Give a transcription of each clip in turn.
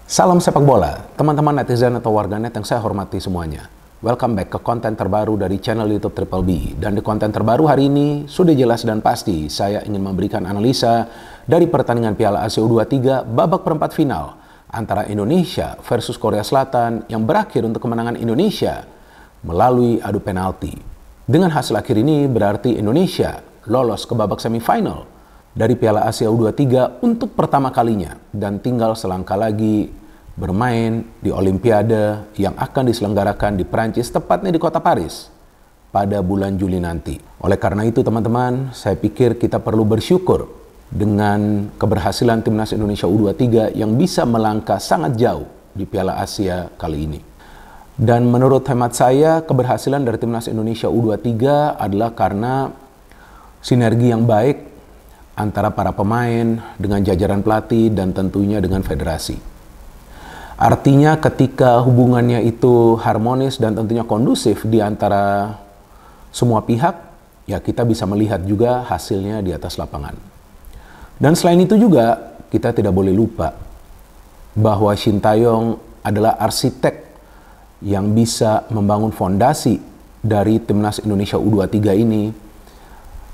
Salam sepak bola, teman-teman netizen atau warganet yang saya hormati semuanya. Welcome back ke konten terbaru dari channel YouTube Triple B. Dan di konten terbaru hari ini, sudah jelas dan pasti saya ingin memberikan analisa dari pertandingan Piala Asia U23 babak perempat final antara Indonesia versus Korea Selatan yang berakhir untuk kemenangan Indonesia melalui adu penalti. Dengan hasil akhir ini berarti Indonesia lolos ke babak semifinal dari Piala Asia U23 untuk pertama kalinya dan tinggal selangkah lagi bermain di Olimpiade yang akan diselenggarakan di Prancis, tepatnya di kota Paris pada bulan Juli nanti. Oleh karena itu teman-teman, saya pikir kita perlu bersyukur dengan keberhasilan Timnas Indonesia U23 yang bisa melangkah sangat jauh di Piala Asia kali ini. Dan menurut hemat saya, keberhasilan dari Timnas Indonesia U23 adalah karena sinergi yang baik antara para pemain dengan jajaran pelatih dan tentunya dengan federasi. Artinya ketika hubungannya itu harmonis dan tentunya kondusif di antara semua pihak, ya kita bisa melihat juga hasilnya di atas lapangan. Dan selain itu juga kita tidak boleh lupa bahwa Shin Tae-yong adalah arsitek yang bisa membangun fondasi dari Timnas Indonesia U23 ini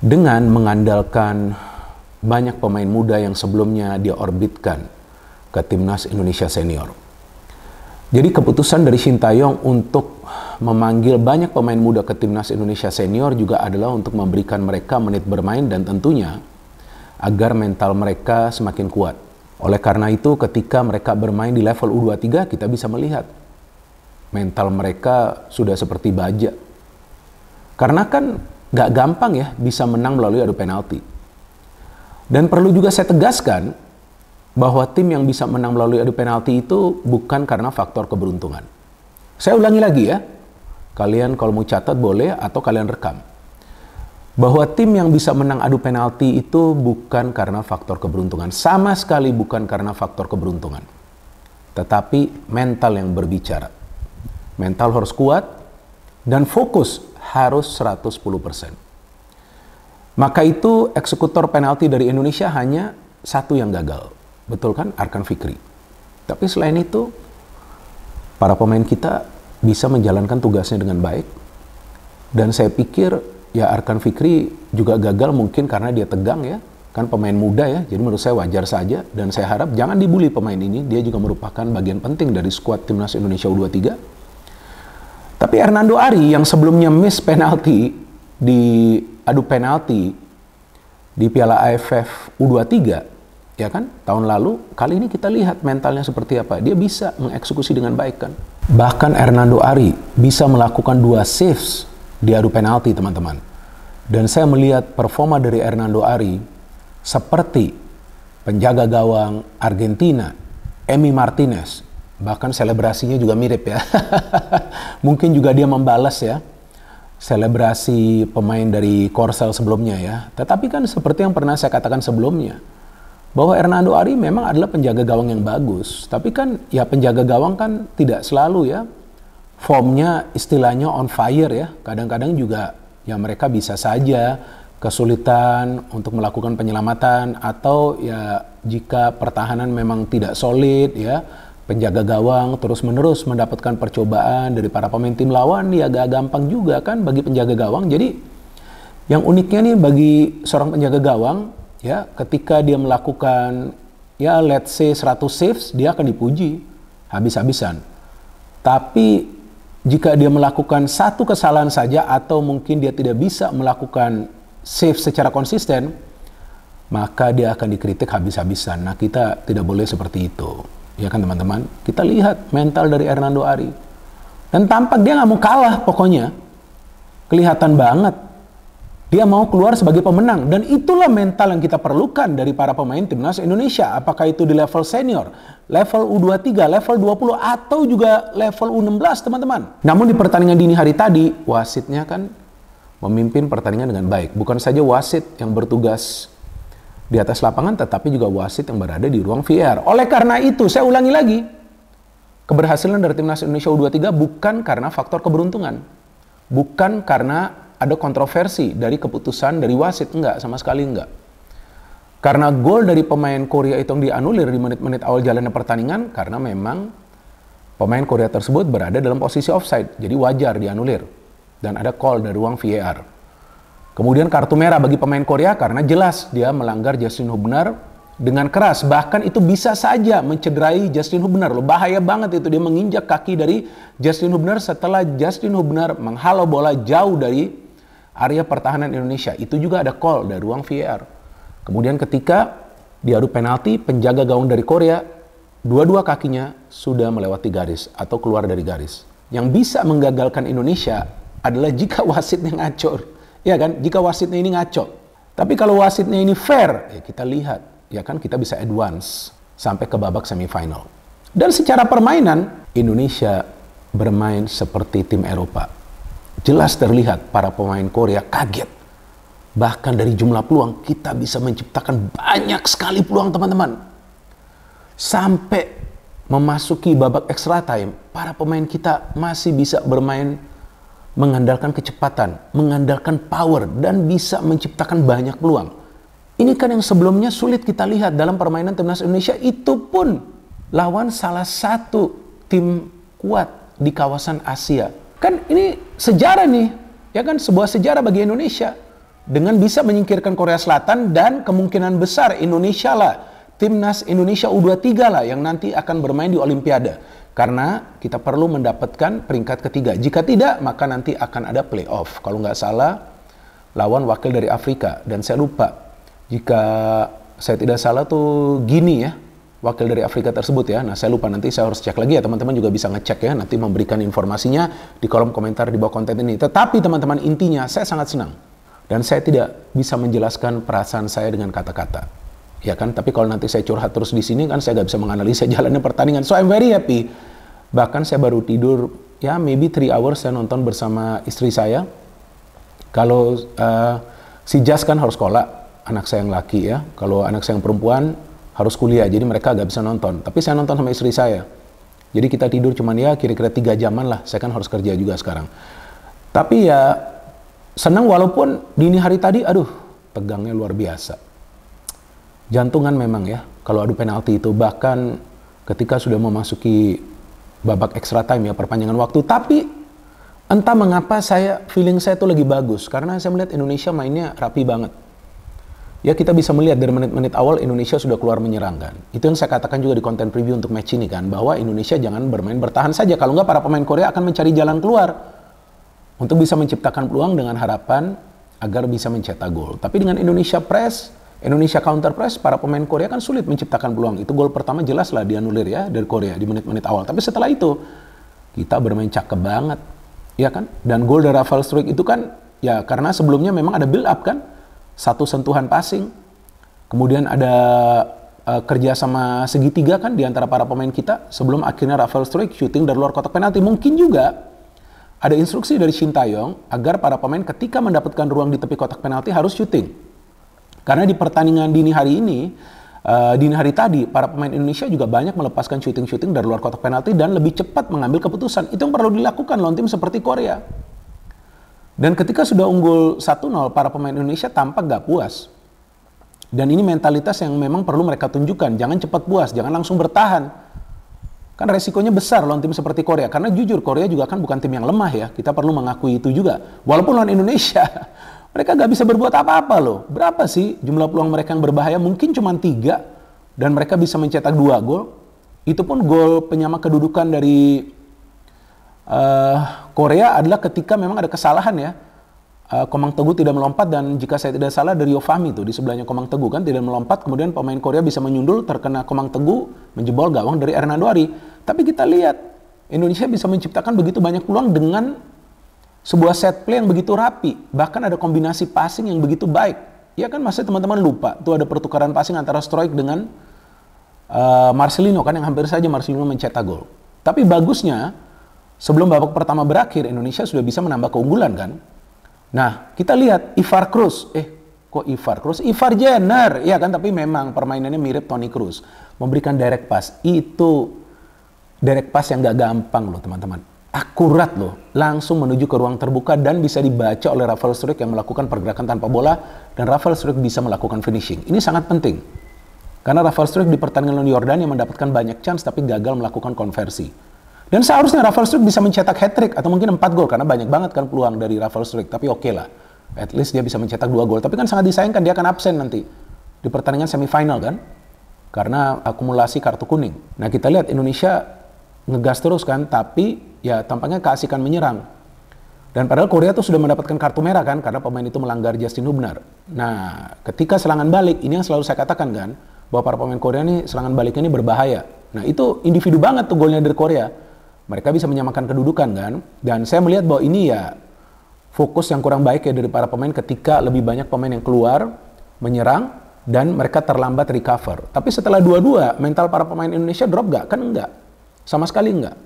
dengan mengandalkan banyak pemain muda yang sebelumnya dia orbitkan ke Timnas Indonesia Senior. Jadi keputusan dari Shin Tae-yong untuk memanggil banyak pemain muda ke Timnas Indonesia Senior juga adalah untuk memberikan mereka menit bermain dan tentunya agar mental mereka semakin kuat. Oleh karena itu ketika mereka bermain di level U23 kita bisa melihat mental mereka sudah seperti baja. Karena kan gak gampang ya bisa menang melalui adu penalti. Dan perlu juga saya tegaskan bahwa tim yang bisa menang melalui adu penalti itu bukan karena faktor keberuntungan. Saya ulangi lagi ya, kalian kalau mau catat boleh atau kalian rekam. Bahwa tim yang bisa menang adu penalti itu bukan karena faktor keberuntungan. Sama sekali bukan karena faktor keberuntungan. Tetapi mental yang berbicara. Mental harus kuat dan fokus harus 110%. Maka itu eksekutor penalti dari Indonesia hanya satu yang gagal. Betul kan? Arkan Fikri. Tapi selain itu, para pemain kita bisa menjalankan tugasnya dengan baik. Dan saya pikir ya Arkan Fikri juga gagal mungkin karena dia tegang ya. Kan pemain muda ya, jadi menurut saya wajar saja. Dan saya harap jangan dibully pemain ini. Dia juga merupakan bagian penting dari skuad Timnas Indonesia U23. Tapi Hernando Ari yang sebelumnya miss penalti di adu penalti di Piala AFF U23 ya kan tahun lalu, kali ini kita lihat mentalnya seperti apa. Dia bisa mengeksekusi dengan baik kan. Bahkan Hernando Ari bisa melakukan 2 saves di adu penalti teman-teman. Dan saya melihat performa dari Hernando Ari seperti penjaga gawang Argentina Emi Martinez. Bahkan selebrasinya juga mirip ya. Mungkin juga dia membalas ya selebrasi pemain dari Korsel sebelumnya ya. Tetapi kan seperti yang pernah saya katakan sebelumnya, bahwa Hernando Ari memang adalah penjaga gawang yang bagus. Tapi kan ya penjaga gawang kan tidak selalu ya formnya istilahnya on fire ya. Kadang-kadang juga ya mereka bisa saja kesulitan untuk melakukan penyelamatan atau ya jika pertahanan memang tidak solid ya, penjaga gawang terus-menerus mendapatkan percobaan dari para pemain tim lawan, ya agak gampang juga kan bagi penjaga gawang. Jadi yang uniknya nih bagi seorang penjaga gawang ya, ketika dia melakukan ya let's say 100 saves, dia akan dipuji habis-habisan. Tapi jika dia melakukan satu kesalahan saja atau mungkin dia tidak bisa melakukan save secara konsisten, maka dia akan dikritik habis-habisan. Nah, kita tidak boleh seperti itu. Ya kan teman-teman, kita lihat mental dari Hernando Ari. Dan tampak dia nggak mau kalah pokoknya. Kelihatan banget. Dia mau keluar sebagai pemenang. Dan itulah mental yang kita perlukan dari para pemain Timnas Indonesia. Apakah itu di level senior, level U23, level 20, atau juga level U16 teman-teman. Namun di pertandingan dini hari tadi, wasitnya kan memimpin pertandingan dengan baik. Bukan saja wasit yang bertugas di atas lapangan, tetapi juga wasit yang berada di ruang VAR. Oleh karena itu, saya ulangi lagi, keberhasilan dari Timnas Indonesia U23 bukan karena faktor keberuntungan. Bukan karena ada kontroversi dari keputusan dari wasit, enggak, sama sekali enggak. Karena gol dari pemain Korea itu dianulir di menit-menit awal jalannya pertandingan, karena memang pemain Korea tersebut berada dalam posisi offside, jadi wajar dianulir. Dan ada call dari ruang VAR. Kemudian kartu merah bagi pemain Korea karena jelas dia melanggar Justin Hubner dengan keras. Bahkan itu bisa saja mencederai Justin Hubner. Loh, bahaya banget itu, dia menginjak kaki dari Justin Hubner setelah Justin Hubner menghalau bola jauh dari area pertahanan Indonesia. Itu juga ada call dari ruang VAR. Kemudian ketika diadu penalti, penjaga gawang dari Korea, dua-dua kakinya sudah melewati garis atau keluar dari garis. Yang bisa menggagalkan Indonesia adalah jika wasitnya ngaco. Ya kan, jika wasitnya ini ngaco. Tapi kalau wasitnya ini fair, ya kita lihat, ya kan, kita bisa advance sampai ke babak semifinal. Dan secara permainan, Indonesia bermain seperti tim Eropa. Jelas terlihat para pemain Korea kaget. Bahkan dari jumlah peluang, kita bisa menciptakan banyak sekali peluang, teman-teman. Sampai memasuki babak extra time, para pemain kita masih bisa bermain mengandalkan kecepatan, mengandalkan power, dan bisa menciptakan banyak peluang. Ini kan yang sebelumnya sulit kita lihat dalam permainan timnas Indonesia, itu pun lawan salah satu tim kuat di kawasan Asia. Kan ini sejarah nih, ya kan, sebuah sejarah bagi Indonesia. Dengan bisa menyingkirkan Korea Selatan, dan kemungkinan besar Indonesia lah, timnas Indonesia U23 lah yang nanti akan bermain di Olimpiade. Karena kita perlu mendapatkan peringkat ketiga. Jika tidak, maka nanti akan ada playoff. Kalau nggak salah, lawan wakil dari Afrika. Dan saya lupa, jika saya tidak salah tuh Gini ya, wakil dari Afrika tersebut ya. Nah, saya lupa, nanti saya harus cek lagi ya. Teman-teman juga bisa ngecek ya, nanti memberikan informasinya di kolom komentar di bawah konten ini. Tetapi teman-teman, intinya saya sangat senang. Dan saya tidak bisa menjelaskan perasaan saya dengan kata-kata. Ya kan, tapi kalau nanti saya curhat terus di sini kan saya nggak bisa menganalisa jalannya pertandingan. So I'm very happy. Bahkan saya baru tidur, ya maybe 3 hours saya nonton bersama istri saya. Kalau si Jas kan harus sekolah, anak saya yang laki ya. Kalau anak saya yang perempuan harus kuliah, jadi mereka nggak bisa nonton. Tapi saya nonton sama istri saya. Jadi kita tidur cuman ya kira-kira 3 jaman lah. Saya kan harus kerja juga sekarang. Tapi ya senang, walaupun dini hari tadi, aduh, tegangnya luar biasa. Jantungan memang ya, kalau adu penalti itu, bahkan ketika sudah memasuki babak extra time ya, perpanjangan waktu. Tapi entah mengapa feeling saya tuh lagi bagus, karena saya melihat Indonesia mainnya rapi banget. Ya, kita bisa melihat dari menit-menit awal Indonesia sudah keluar menyerang kan. Itu yang saya katakan juga di konten preview untuk match ini kan, bahwa Indonesia jangan bermain bertahan saja, kalau nggak para pemain Korea akan mencari jalan keluar untuk bisa menciptakan peluang dengan harapan agar bisa mencetak gol. Tapi dengan Indonesia press, Indonesia counter press, para pemain Korea kan sulit menciptakan peluang. Itu gol pertama jelas lah dianulir ya dari Korea di menit-menit awal. Tapi setelah itu kita bermain cakep banget, ya kan? Dan gol dari Rafael Struijk itu kan ya karena sebelumnya memang ada build up kan, satu sentuhan passing, kemudian ada kerja sama segitiga kan di antara para pemain kita sebelum akhirnya Rafael Struijk shooting dari luar kotak penalti. Mungkin juga ada instruksi dari Shin Tae-yong agar para pemain ketika mendapatkan ruang di tepi kotak penalti harus shooting. Karena di pertandingan dini hari ini, dini hari tadi, para pemain Indonesia juga banyak melepaskan shooting-shooting dari luar kotak penalti dan lebih cepat mengambil keputusan. Itu yang perlu dilakukan lawan tim seperti Korea. Dan ketika sudah unggul 1-0, para pemain Indonesia tampak gak puas. Dan ini mentalitas yang memang perlu mereka tunjukkan. Jangan cepat puas, jangan langsung bertahan. Kan resikonya besar lawan tim seperti Korea. Karena jujur, Korea juga kan bukan tim yang lemah ya. Kita perlu mengakui itu juga. Walaupun lawan Indonesia, mereka gak bisa berbuat apa-apa loh. Berapa sih jumlah peluang mereka yang berbahaya? Mungkin cuma 3. Dan mereka bisa mencetak 2 gol. Itu pun gol penyama kedudukan dari Korea adalah ketika memang ada kesalahan ya. Komang Teguh tidak melompat, dan jika saya tidak salah dari Rio Fahmi tuh di sebelahnya Komang Teguh kan tidak melompat, kemudian pemain Korea bisa menyundul, terkena Komang Teguh, menjebol gawang dari Hernando Ari. Tapi kita lihat Indonesia bisa menciptakan begitu banyak peluang dengan sebuah set play yang begitu rapi, bahkan ada kombinasi passing yang begitu baik. Ya kan, masih teman-teman lupa tuh ada pertukaran passing antara Struijk dengan Marcelino kan, yang hampir saja Marcelino mencetak gol. Tapi bagusnya sebelum babak pertama berakhir Indonesia sudah bisa menambah keunggulan kan. Nah, kita lihat Ivar Cruz. Kok Ivar Cruz? Ivar Jenner, ya kan? Tapi memang permainannya mirip Toni Kroos. Memberikan direct pass. Itu direct pass yang gak gampang loh teman-teman. akurat loh, langsung menuju ke ruang terbuka dan bisa dibaca oleh Rafael Struijk yang melakukan pergerakan tanpa bola, dan Rafael Struijk bisa melakukan finishing. Ini sangat penting. Karena Rafael Struijk di pertandingan lawan Yordania mendapatkan banyak chance tapi gagal melakukan konversi. Dan seharusnya Rafael Struijk bisa mencetak hat-trick atau mungkin 4 gol karena banyak banget kan peluang dari Rafael Struijk, tapi oke lah. At least dia bisa mencetak 2 gol, tapi kan sangat disayangkan dia akan absen nanti di pertandingan semifinal kan, karena akumulasi kartu kuning. Nah kita lihat Indonesia ngegas terus kan, tapi ya tampaknya keasikan menyerang. Dan padahal Korea tuh sudah mendapatkan kartu merah kan, karena pemain itu melanggar Justin Hubner. Nah ketika serangan balik, ini yang selalu saya katakan kan, bahwa para pemain Korea ini serangan baliknya ini berbahaya. Nah itu individu banget tuh golnya dari Korea. Mereka bisa menyamakan kedudukan kan, dan saya melihat bahwa ini ya fokus yang kurang baik ya dari para pemain ketika lebih banyak pemain yang keluar, menyerang, dan mereka terlambat recover. Tapi setelah dua-dua, mental para pemain Indonesia drop gak? Kan enggak. Sama sekali enggak.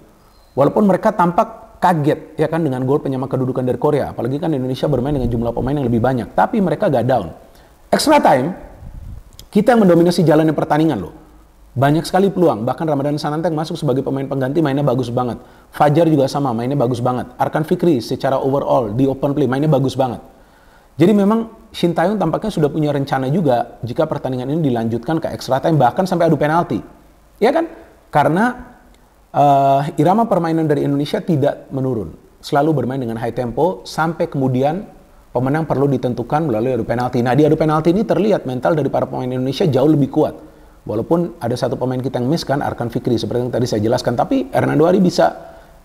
Walaupun mereka tampak kaget ya kan dengan gol penyama kedudukan dari Korea. Apalagi kan Indonesia bermain dengan jumlah pemain yang lebih banyak. Tapi mereka gak down. Extra time, kita yang mendominasi jalannya pertandingan loh. Banyak sekali peluang, bahkan Ramadan Sananta yang masuk sebagai pemain pengganti mainnya bagus banget. Fajar juga sama, mainnya bagus banget. Arkan Fikri secara overall di open play mainnya bagus banget. Jadi memang Shin Tae-yong tampaknya sudah punya rencana juga jika pertandingan ini dilanjutkan ke extra time, bahkan sampai adu penalti. Ya kan? Karena irama permainan dari Indonesia tidak menurun. Selalu bermain dengan high tempo sampai kemudian pemenang perlu ditentukan melalui adu penalti. Nah di adu penalti ini terlihat mental dari para pemain Indonesia jauh lebih kuat. Walaupun ada satu pemain kita yang miss kan, Arkan Fikri, seperti yang tadi saya jelaskan. Tapi Hernando Ari bisa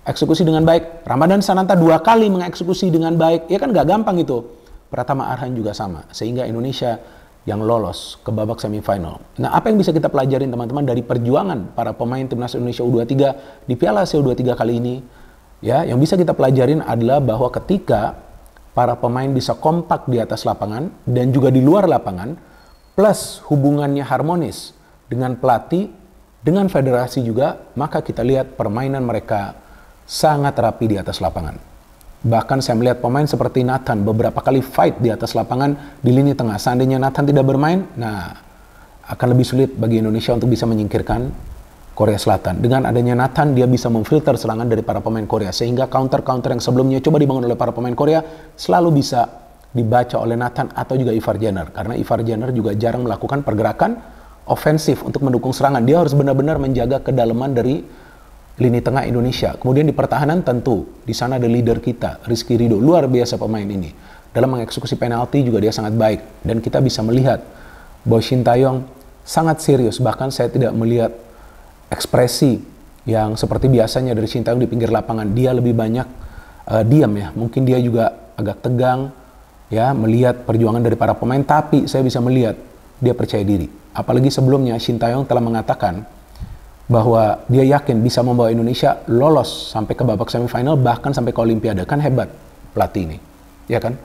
eksekusi dengan baik. Ramadan Sananta 2 kali mengeksekusi dengan baik. Ya kan gak gampang itu. Pratama Arhan juga sama. Sehingga Indonesia yang lolos ke babak semifinal. Nah apa yang bisa kita pelajarin teman-teman dari perjuangan para pemain Timnas Indonesia U23 di Piala Asia U23 kali ini? Ya, yang bisa kita pelajarin adalah bahwa ketika para pemain bisa kompak di atas lapangan dan juga di luar lapangan, plus hubungannya harmonis dengan pelatih, dengan federasi juga, maka kita lihat permainan mereka sangat rapi di atas lapangan. Bahkan saya melihat pemain seperti Nathan beberapa kali fight di atas lapangan di lini tengah. Seandainya Nathan tidak bermain, nah akan lebih sulit bagi Indonesia untuk bisa menyingkirkan Korea Selatan. Dengan adanya Nathan, dia bisa memfilter serangan dari para pemain Korea, sehingga counter-counter yang sebelumnya coba dibangun oleh para pemain Korea selalu bisa dibaca oleh Nathan atau juga Ivar Jenner. Karena Ivar Jenner juga jarang melakukan pergerakan ofensif untuk mendukung serangan. Dia harus benar-benar menjaga kedalaman dari lini tengah Indonesia. Kemudian di pertahanan tentu di sana ada leader kita, Rizky Ridho. Luar biasa pemain ini. Dalam mengeksekusi penalti juga dia sangat baik. Dan kita bisa melihat bahwa Shin Tae-yong sangat serius. Bahkan saya tidak melihat ekspresi yang seperti biasanya dari Shin Tae-yong di pinggir lapangan. Dia lebih banyak diam ya. Mungkin dia juga agak tegang ya melihat perjuangan dari para pemain. Tapi saya bisa melihat dia percaya diri. Apalagi sebelumnya Shin Tae-yong telah mengatakan bahwa dia yakin bisa membawa Indonesia lolos sampai ke babak semifinal, bahkan sampai ke Olimpiade. Kan hebat pelatih ini, ya kan?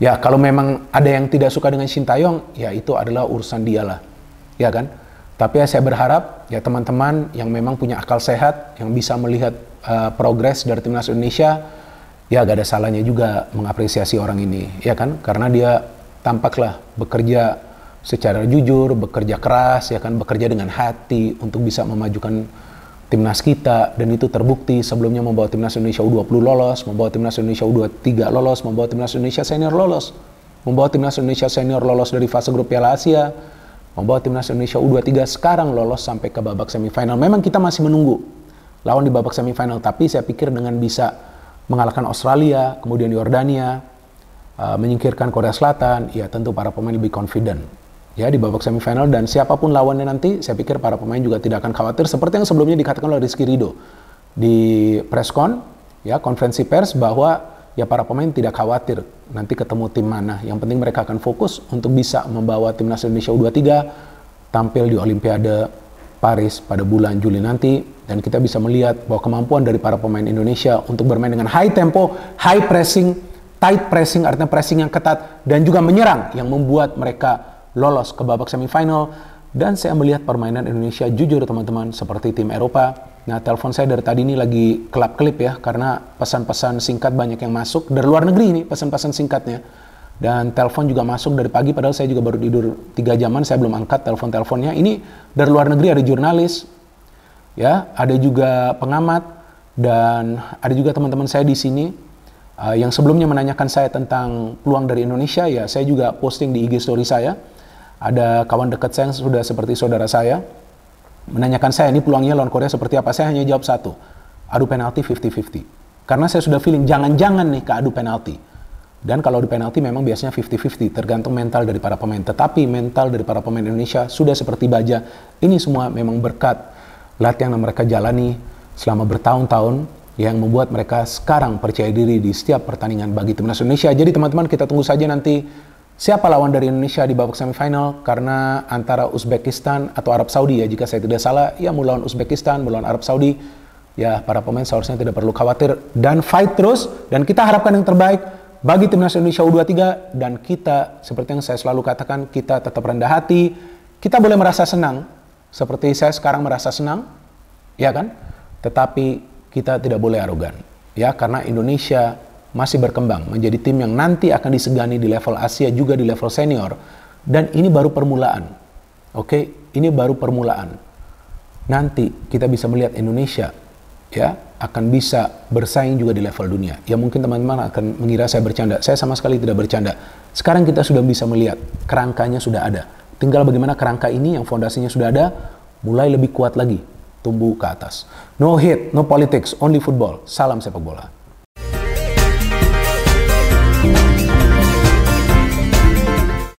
Ya kalau memang ada yang tidak suka dengan Shin Tae-yong, ya itu adalah urusan dia lah, ya kan? Tapi ya saya berharap ya teman-teman yang memang punya akal sehat, yang bisa melihat progres dari Timnas Indonesia, ya gak ada salahnya juga mengapresiasi orang ini, ya kan? Karena dia tampaklah bekerja secara jujur, bekerja keras, ya kan, bekerja dengan hati untuk bisa memajukan timnas kita, dan itu terbukti sebelumnya membawa timnas Indonesia U20 lolos, membawa timnas Indonesia U23 lolos, membawa timnas Indonesia senior lolos, membawa timnas Indonesia senior lolos dari fase grup Piala Asia, membawa timnas Indonesia U23 sekarang lolos sampai ke babak semifinal. Memang kita masih menunggu lawan di babak semifinal, tapi saya pikir dengan bisa mengalahkan Australia, kemudian Yordania, menyingkirkan Korea Selatan, ya tentu para pemain lebih confident ya di babak semifinal, dan siapapun lawannya nanti saya pikir para pemain juga tidak akan khawatir seperti yang sebelumnya dikatakan oleh Rizky Ridho di preskon ya konferensi pers bahwa ya para pemain tidak khawatir nanti ketemu tim mana, yang penting mereka akan fokus untuk bisa membawa timnas Indonesia U23 tampil di Olimpiade Paris pada bulan Juli nanti, dan kita bisa melihat bahwa kemampuan dari para pemain Indonesia untuk bermain dengan high tempo, high pressing, tight pressing, artinya pressing yang ketat, dan juga menyerang yang membuat mereka lolos ke babak semifinal. Dan saya melihat permainan Indonesia jujur teman-teman seperti tim Eropa. Nah telepon saya dari tadi ini lagi kelap-kelip ya, karena pesan-pesan singkat banyak yang masuk dari luar negeri ini, pesan-pesan singkatnya, dan telepon juga masuk dari pagi, padahal saya juga baru tidur 3 jaman, saya belum angkat telepon-teleponnya. Ini dari luar negeri, ada jurnalis ya, ada juga pengamat, Dan ada juga teman-teman saya di sini yang sebelumnya menanyakan saya tentang peluang dari Indonesia. Ya, saya juga posting di IG story saya. Ada kawan dekat saya yang sudah seperti saudara saya menanyakan saya, ini peluangnya lawan Korea seperti apa. Saya hanya jawab satu, adu penalti 50-50. Karena saya sudah feeling jangan-jangan nih ke adu penalti. Dan kalau adu penalti memang biasanya 50-50, tergantung mental dari para pemain. Tetapi mental dari para pemain Indonesia sudah seperti baja. Ini semua memang berkat latihan yang mereka jalani selama bertahun-tahun yang membuat mereka sekarang percaya diri di setiap pertandingan bagi timnas Indonesia. Jadi teman-teman, kita tunggu saja nanti siapa lawan dari Indonesia di babak semifinal, karena antara Uzbekistan atau Arab Saudi ya, jika saya tidak salah, ya mau lawan Uzbekistan, mau lawan Arab Saudi, ya para pemain seharusnya tidak perlu khawatir dan fight terus, dan kita harapkan yang terbaik bagi timnas Indonesia U23. Dan kita, seperti yang saya selalu katakan, kita tetap rendah hati, kita boleh merasa senang, seperti saya sekarang merasa senang, ya kan? Tetapi kita tidak boleh arogan, ya, karena Indonesia masih berkembang menjadi tim yang nanti akan disegani di level Asia juga di level senior, dan ini baru permulaan. Oke, ini baru permulaan. Nanti kita bisa melihat Indonesia ya akan bisa bersaing juga di level dunia. Ya mungkin teman-teman akan mengira saya bercanda. Saya sama sekali tidak bercanda. Sekarang kita sudah bisa melihat kerangkanya sudah ada. Tinggal bagaimana kerangka ini yang fondasinya sudah ada mulai lebih kuat lagi, tumbuh ke atas. No hate, no politics, only football. Salam sepak bola.